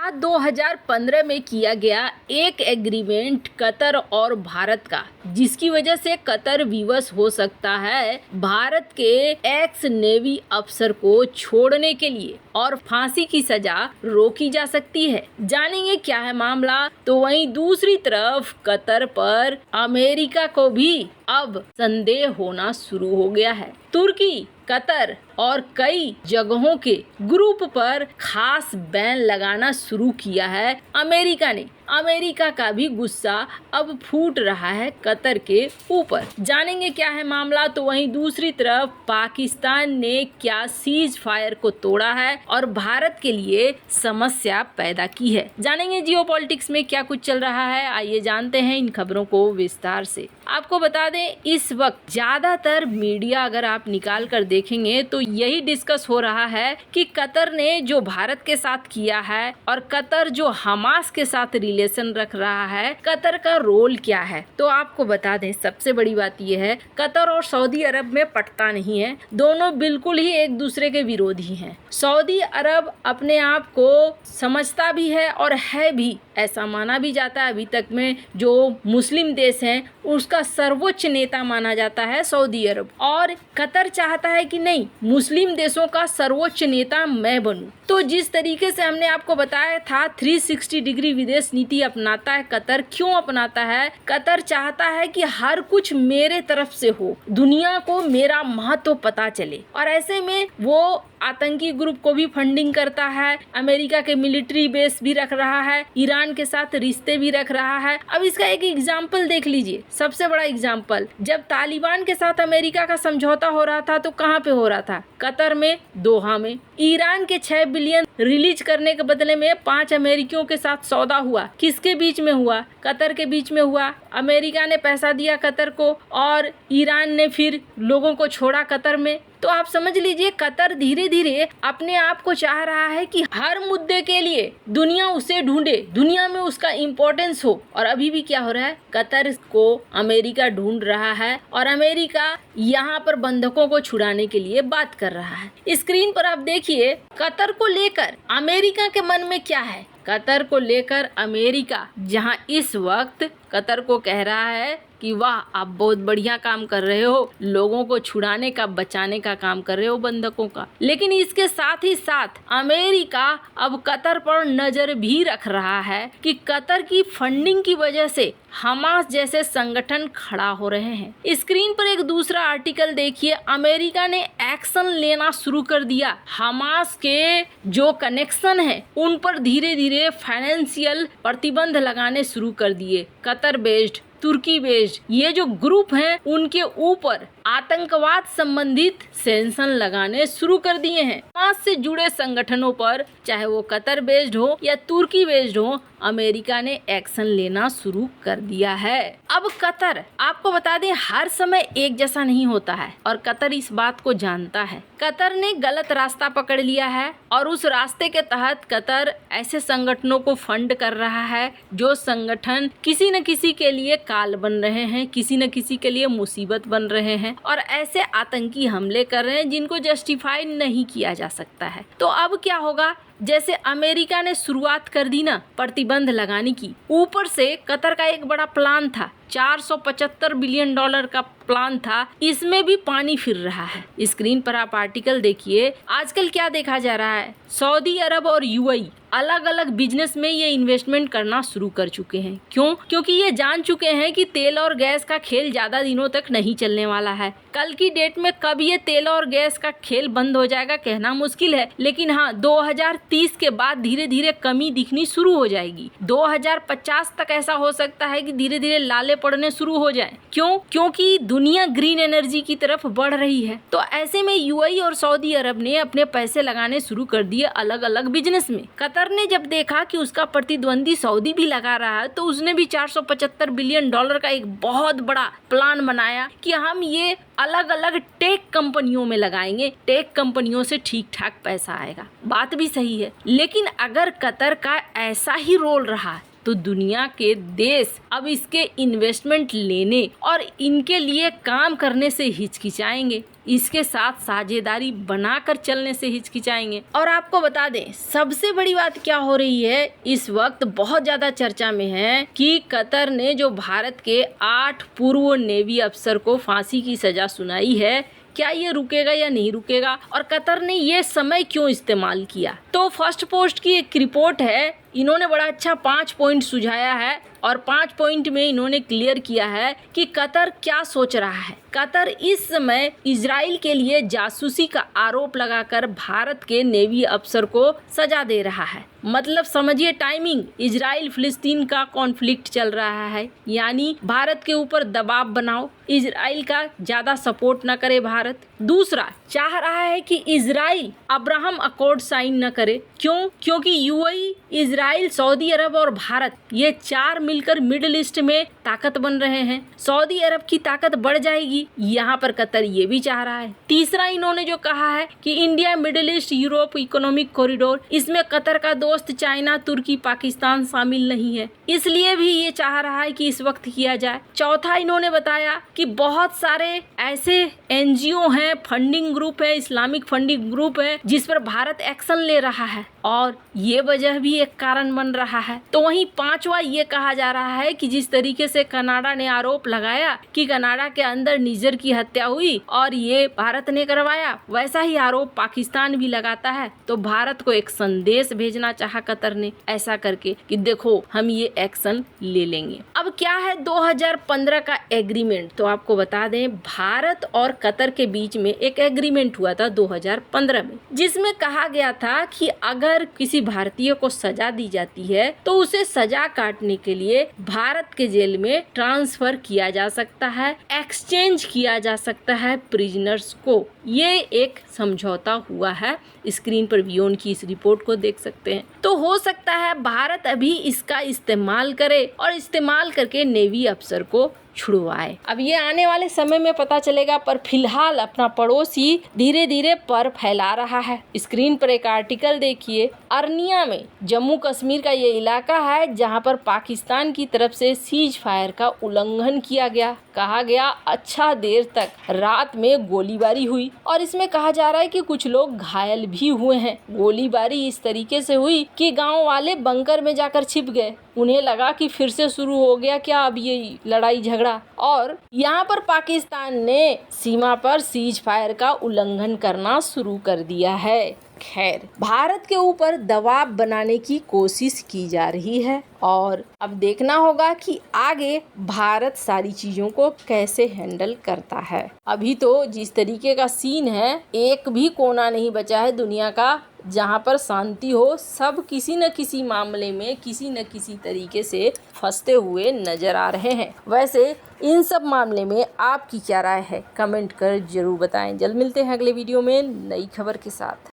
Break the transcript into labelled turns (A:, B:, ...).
A: था 2015 में किया गया एक एग्रीमेंट कतर और भारत का, जिसकी वजह से कतर विवश हो सकता है भारत के एक्स नेवी अफसर को छोड़ने के लिए और फांसी की सजा रोकी जा सकती है। जानेंगे क्या है मामला। तो वहीं दूसरी तरफ कतर पर अमेरिका को भी अब संदेह होना शुरू हो गया है। तुर्की, कतर और कई जगहों के ग्रुप पर खास बैन लगाना शुरू किया है अमेरिका ने। अमेरिका का भी गुस्सा अब फूट रहा है कतर के ऊपर। जानेंगे क्या है मामला। तो वहीं दूसरी तरफ पाकिस्तान ने क्या सीज फायर को तोड़ा है और भारत के लिए समस्या पैदा की है। जानेंगे जियोपॉलिटिक्स में क्या कुछ चल रहा है। आइए जानते हैं इन खबरों को विस्तार से। आपको बता दें, इस वक्त ज्यादातर मीडिया अगर आप निकाल कर देखेंगे तो यही डिस्कस हो रहा है कि कतर ने जो भारत के साथ किया है और कतर जो हमास के साथ रिलेशन रख रहा है, कतर का रोल क्या है। तो आपको बता दें, सबसे बड़ी बात यह है कतर और सऊदी अरब में पटता नहीं है। दोनों बिल्कुल ही एक दूसरे के विरोधी हैं। सऊदी अरब अपने आप को समझता भी है और है भी, ऐसा माना भी जाता है। अभी तक में जो मुस्लिम देश हैं उसका सर्वोच्च नेता माना जाता है सऊदी अरब, और कतर चाहता है कि नहीं, मुस्लिम देशों का सर्वोच्च नेता मैं बनूं। तो जिस तरीके से हमने आपको बताया था 360 डिग्री विदेश नीति अपनाता है कतर। क्यों अपनाता है? कतर चाहता है कि हर कुछ मेरे तरफ से हो, दुनिया को मेरा महत्व पता चले, और ऐसे में वो आतंकी ग्रुप को भी फंडिंग करता है, अमेरिका के मिलिट्री बेस भी रख रहा है, ईरान के साथ रिश्ते भी रख रहा है। अब इसका एक एग्जाम्पल देख लीजिए, सबसे बड़ा एग्जाम्पल, जब तालिबान के साथ अमेरिका का समझौता हो रहा था तो कहाँ पे हो रहा था? कतर में, दोहा में। ईरान के 6 बिलियन रिलीज करने के बदले में 5 अमेरिकियों के साथ सौदा हुआ। किसके बीच में हुआ? कतर के बीच में हुआ। अमेरिका ने पैसा दिया कतर को और ईरान ने फिर लोगों को छोड़ा कतर में। तो आप समझ लीजिए कतर धीरे धीरे अपने आप को चाह रहा है कि हर मुद्दे के लिए दुनिया उसे ढूंढे, दुनिया में उसका इम्पोर्टेंस हो। और अभी भी क्या हो रहा है? कतर को अमेरिका ढूंढ रहा है और अमेरिका यहाँ पर बंधकों को छुड़ाने के लिए बात कर रहा है। स्क्रीन पर आप देखिए कतर को लेकर अमेरिका के मन में क्या है। कतर को लेकर अमेरिका जहां इस वक्त कतर को कह रहा है कि वाह, आप बहुत बढ़िया काम कर रहे हो, लोगों को छुड़ाने का, बचाने का काम कर रहे हो बंधकों का, लेकिन इसके साथ ही साथ अमेरिका अब कतर पर नजर भी रख रहा है कि कतर की फंडिंग की वजह से हमास जैसे संगठन खड़ा हो रहे हैं। स्क्रीन पर एक दूसरा आर्टिकल देखिए, अमेरिका ने एक्शन लेना शुरू कर दिया। हमास के जो कनेक्शन है उन पर धीरे धीरे फाइनेंशियल प्रतिबंध लगाने शुरू कर दिए। कतर बेस्ड, तुर्की बेस्ड ये जो ग्रुप हैं उनके ऊपर आतंकवाद संबंधित सैंक्शन लगाने शुरू कर दिए हैं। हमास से जुड़े संगठनों पर, चाहे वो कतर बेस्ड हो या तुर्की बेस्ड हो, अमेरिका ने एक्शन लेना शुरू कर दिया है। अब कतर, आपको बता दें, हर समय एक जैसा नहीं होता है और कतर इस बात को जानता है। कतर ने गलत रास्ता पकड़ लिया है और उस रास्ते के तहत कतर ऐसे संगठनों को फंड कर रहा है जो संगठन किसी न किसी के लिए काल बन रहे हैं, किसी न किसी के लिए मुसीबत बन रहे हैं और ऐसे आतंकी हमले कर रहे हैं जिनको जस्टिफाई नहीं किया जा सकता है। तो अब क्या होगा? जैसे अमेरिका ने शुरुआत कर दी ना प्रतिबंध लगाने की, ऊपर से कतर का एक बड़ा प्लान था, $475 बिलियन का प्लान था, इसमें भी पानी फिर रहा है। स्क्रीन पर आप आर्टिकल देखिए। आजकल क्या देखा जा रहा है? सऊदी अरब और यूएई अलग अलग बिजनेस में ये इन्वेस्टमेंट करना शुरू कर चुके हैं। क्यों? क्योंकि ये जान चुके हैं कि तेल और गैस का खेल ज्यादा दिनों तक नहीं चलने वाला है। कल की डेट में कब ये तेल और गैस का खेल बंद हो जाएगा कहना मुश्किल है, लेकिन हाँ, 2030 के बाद धीरे धीरे कमी दिखनी शुरू हो जाएगी। 2050 तक ऐसा हो सकता है कि धीरे धीरे लाले पड़ने शुरू हो जाए। क्यों? क्योंकि दुनिया ग्रीन एनर्जी की तरफ बढ़ रही है। तो ऐसे में यूएई और सऊदी अरब ने अपने पैसे लगाने शुरू कर दिए अलग अलग बिजनेस में। कतर ने जब देखा कि उसका प्रतिद्वंदी सऊदी भी लगा रहा है तो उसने भी $475 बिलियन का एक बहुत बड़ा प्लान बनाया कि हम ये अलग अलग टेक कंपनियों में लगाएंगे, टेक कंपनियों से ठीक ठाक पैसा आएगा। बात भी सही है, लेकिन अगर कतर का ऐसा ही रोल रहा तो तो दुनिया के देश अब इसके इन्वेस्टमेंट लेने और इनके लिए काम करने से हिचकिचाएंगे, इसके साथ साझेदारी बनाकर चलने से हिचकिचाएंगे। और आपको बता दें, सबसे बड़ी बात क्या हो रही है, इस वक्त बहुत ज्यादा चर्चा में है कि कतर ने जो भारत के 8 पूर्व नेवी अफसर को फांसी की सजा सुनाई है, क्या ये रुकेगा या नहीं रुकेगा, और कतर ने ये समय क्यों इस्तेमाल किया। तो फर्स्ट पोस्ट की एक रिपोर्ट है, इन्होंने बड़ा अच्छा 5 पॉइंट सुझाया है और 5 पॉइंट में इन्होंने क्लियर किया है कि कतर क्या सोच रहा है। कतर इस समय इजराइल के लिए जासूसी का आरोप लगाकर भारत के नेवी अफसर को सजा दे रहा है। मतलब समझिए टाइमिंग, इजराइल फिलिस्तीन का कॉन्फ्लिक्ट चल रहा है, यानी भारत के ऊपर दबाव बनाओ, इजराइल का ज्यादा सपोर्ट न करे भारत। दूसरा, चाह रहा है कि इजराइल अब्राहम अकॉर्ड साइन न करे। क्यों? क्योंकि यूएई, इजराइल, सऊदी अरब और भारत ये 4 मिलकर मिडिल ईस्ट में ताकत बन रहे हैं। सऊदी अरब की ताकत बढ़ जाएगी, यहाँ पर कतर ये भी चाह रहा है। तीसरा, इन्होंने जो कहा है कि India middle east Europe economic corridor, इसमें कतर का दोस्त चाइना, तुर्की, पाकिस्तान शामिल नहीं है, इसलिए भी ये चाह रहा है कि इस वक्त किया जाए। चौथा, इन्होंने बताया कि बहुत सारे ऐसे एनजीओ हैं, फंडिंग ग्रुप है, इस्लामिक फंडिंग ग्रुप है, जिस पर भारत एक्शन ले रहा है और ये वजह भी एक कारण बन रहा है। तो वहीं पांचवा ये कहा जा रहा है कि जिस तरीके से कनाडा ने आरोप लगाया कि कनाडा के अंदर निजर की हत्या हुई और ये भारत ने करवाया, वैसा ही आरोप पाकिस्तान भी लगाता है। तो भारत को एक संदेश भेजना चाहा कतर ने ऐसा करके कि देखो हम ये एक्शन ले लेंगे। अब क्या है 2015 का एग्रीमेंट, तो आपको बता दें भारत और कतर के बीच में एक एग्रीमेंट हुआ था 2015 में, जिसमें कहा गया था कि अगर किसी भारतीय को सजा दी जाती है तो उसे सजा काटने के लिए भारत के जेल में ट्रांसफर किया जा सकता है, एक्सचेंज किया जा सकता है प्रिजनर्स को। ये एक समझौता हुआ है, स्क्रीन पर वियोन की इस रिपोर्ट को देख सकते हैं। तो हो सकता है भारत अभी इसका इस्तेमाल करे और इस्तेमाल करके नेवी अफसर को छुड़वाए। अब ये आने वाले समय में पता चलेगा, पर फिलहाल अपना पड़ोसी धीरे धीरे पर फैला रहा है। स्क्रीन पर एक आर्टिकल देखिए, अर्निया में जम्मू कश्मीर का ये इलाका है जहां पर पाकिस्तान की तरफ से सीज फायर का उल्लंघन किया गया। कहा गया अच्छा देर तक रात में गोलीबारी हुई और इसमें कहा जा रहा है कि कुछ लोग घायल भी हुए हैं। गोलीबारी इस तरीके से हुई कि गांव वाले बंकर में जाकर छिप गए। उन्हें लगा कि फिर से शुरू हो गया क्या अब ये लड़ाई झगड़ा, और यहाँ पर पाकिस्तान ने सीमा पर सीज फायर का उल्लंघन करना शुरू कर दिया है। खैर, भारत के ऊपर दबाव बनाने की कोशिश की जा रही है और अब देखना होगा कि आगे भारत सारी चीजों को कैसे हैंडल करता है। अभी तो जिस तरीके का सीन है, एक भी कोना नहीं बचा है दुनिया का जहाँ पर शांति हो। सब किसी न किसी मामले में किसी न किसी तरीके से फंसते हुए नजर आ रहे हैं। वैसे इन सब मामले में आपकी क्या राय है, कमेंट कर जरूर बताएं। जल्द मिलते हैं अगले वीडियो में नई खबर के साथ।